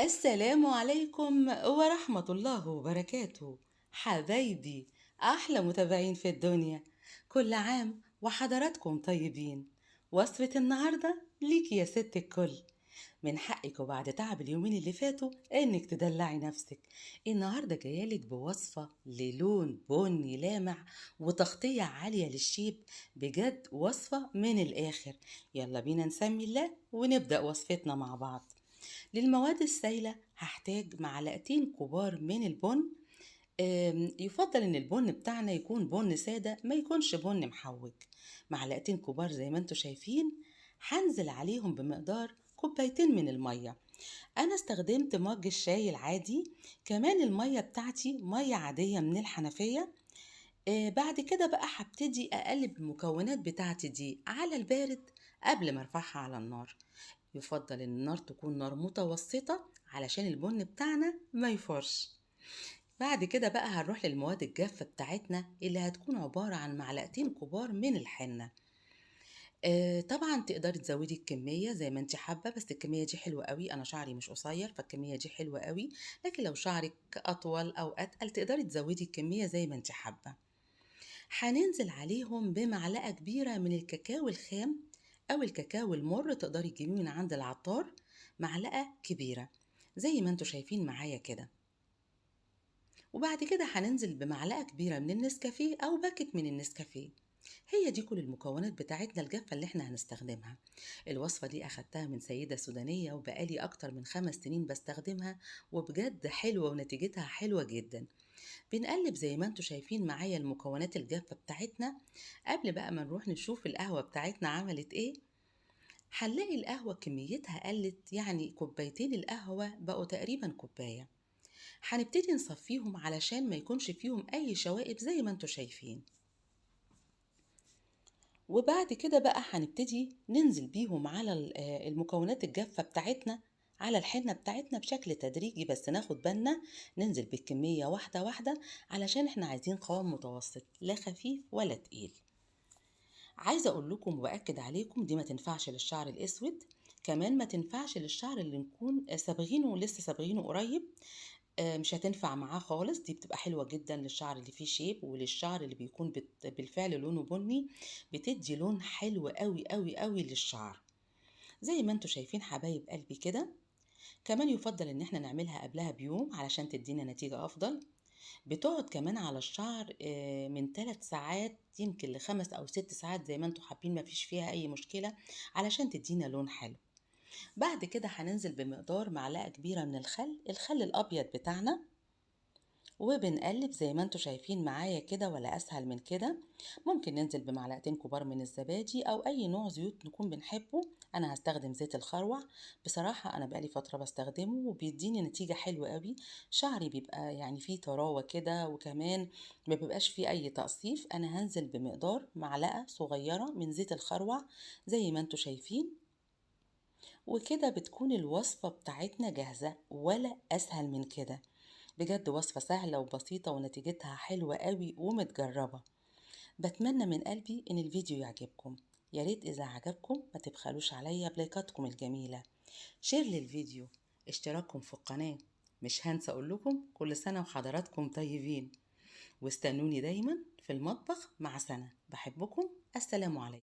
السلام عليكم ورحمة الله وبركاته. حبايبي، أحلى متابعين في الدنيا، كل عام وحضراتكم طيبين. وصفة النهاردة ليك يا ست الكل. من حقك وبعد تعب اليومين اللي فاتوا انك تدلعي نفسك. النهاردة جايالك بوصفة للون بني لامع وتغطية عالية للشيب، بجد وصفة من الآخر. يلا بينا نسمي الله ونبدأ وصفتنا مع بعض. للمواد السائلة هحتاج معلقتين كبار من البن. يفضل ان البن بتاعنا يكون بن سادة، ما يكونش بن محوج. معلقتين كبار زي ما انتوا شايفين. هنزل عليهم بمقدار كوبايتين من المية. انا استخدمت مج الشاي العادي. كمان المية بتاعتي مية عادية من الحنفية. بعد كده بقى هبتدي اقلب المكونات بتاعتي دي على البارد قبل ما ارفعها على النار. يفضل ان النار تكون نار متوسطة علشان البن بتاعنا ما يفرش. بعد كده بقى هنروح للمواد الجافة بتاعتنا اللي هتكون عبارة عن معلقتين كبار من الحنة. طبعا تقدري تزودي الكمية زي ما انت حابة، بس الكمية دي حلوة قوي، انا شعري مش قصير فالكمية دي حلوة قوي. لكن لو شعرك اطول او اتقل تقدري تزودي الكمية زي ما انت حابة. هننزل عليهم بمعلقة كبيرة من الكاكاو الخام أو الكاكاو المر، تقدري تجيبيه من عند العطار. معلقة كبيرة زي ما انتوا شايفين معايا كده. وبعد كده هننزل بمعلقة كبيرة من النسكافيه أو باكت من النسكافيه. هي دي كل المكونات بتاعتنا الجافة اللي احنا هنستخدمها. الوصفة دي أخدتها من سيدة سودانية وبقالي أكتر من 5 سنين بستخدمها، وبجد حلوة ونتيجتها حلوة جدا. بنقلب زي ما انتوا شايفين معايا المكونات الجافة بتاعتنا. قبل بقى ما نروح نشوف القهوة بتاعتنا عملت ايه، هنلاقي القهوة كميتها قلت، يعني كوبايتين القهوة بقوا تقريبا كوباية. هنبتدي نصفيهم علشان ما يكونش فيهم اي شوائب زي ما انتوا شايفين. وبعد كده بقى هنبتدي ننزل بيهم على المكونات الجافة بتاعتنا، على الحنة بتاعتنا بشكل تدريجي، بس ناخد بالنا ننزل بالكمية واحدة واحدة علشان احنا عايزين قوام متوسط، لا خفيف ولا تقيل. عايزة اقول لكم واكد عليكم، دي ما تنفعش للشعر الاسود، كمان ما تنفعش للشعر اللي نكون صابغينه لسه صابغينه قريب. مش هتنفع معاه خالص. دي بتبقى حلوة جدا للشعر اللي فيه شيب وللشعر اللي بيكون بالفعل لونه بني، بتدي لون حلو قوي قوي قوي للشعر زي ما انتوا شايفين حبايب قلبي كده. كمان يفضل ان احنا نعملها قبلها بيوم علشان تدينا نتيجة افضل. بتقعد كمان على الشعر من 3 ساعات يمكن ل5 أو 6 ساعات زي ما انتوا حابين، مفيش فيها اي مشكلة علشان تدينا لون حلو. بعد كده هننزل بمقدار معلقة كبيرة من الخل الأبيض بتاعنا، وبنقلب زي ما انتوا شايفين معايا كده ولا أسهل من كده. ممكن ننزل بمعلقتين كبار من الزبادي أو أي نوع زيوت نكون بنحبه. أنا هستخدم زيت الخروع، بصراحة أنا بقالي فترة بستخدمه وبيديني نتيجة حلوة قوي. شعري بيبقى يعني فيه طراوة كده، وكمان ما بيبقاش فيه أي تقصيف. أنا هنزل بمقدار معلقة صغيرة من زيت الخروع زي ما انتوا شايفين. وكده بتكون الوصفة بتاعتنا جاهزة، ولا أسهل من كده. بجد وصفة سهلة وبسيطة ونتيجتها حلوة قوي ومتجربة. بتمنى من قلبي إن الفيديو يعجبكم. ياريت إذا عجبكم ما تبخلوش عليا بلايكاتكم الجميلة، شير للفيديو، اشتراككم في القناة. مش هنسى أقول لكم كل سنة وحضراتكم طيبين، واستنوني دايما في المطبخ مع سنة. بحبكم. السلام عليكم.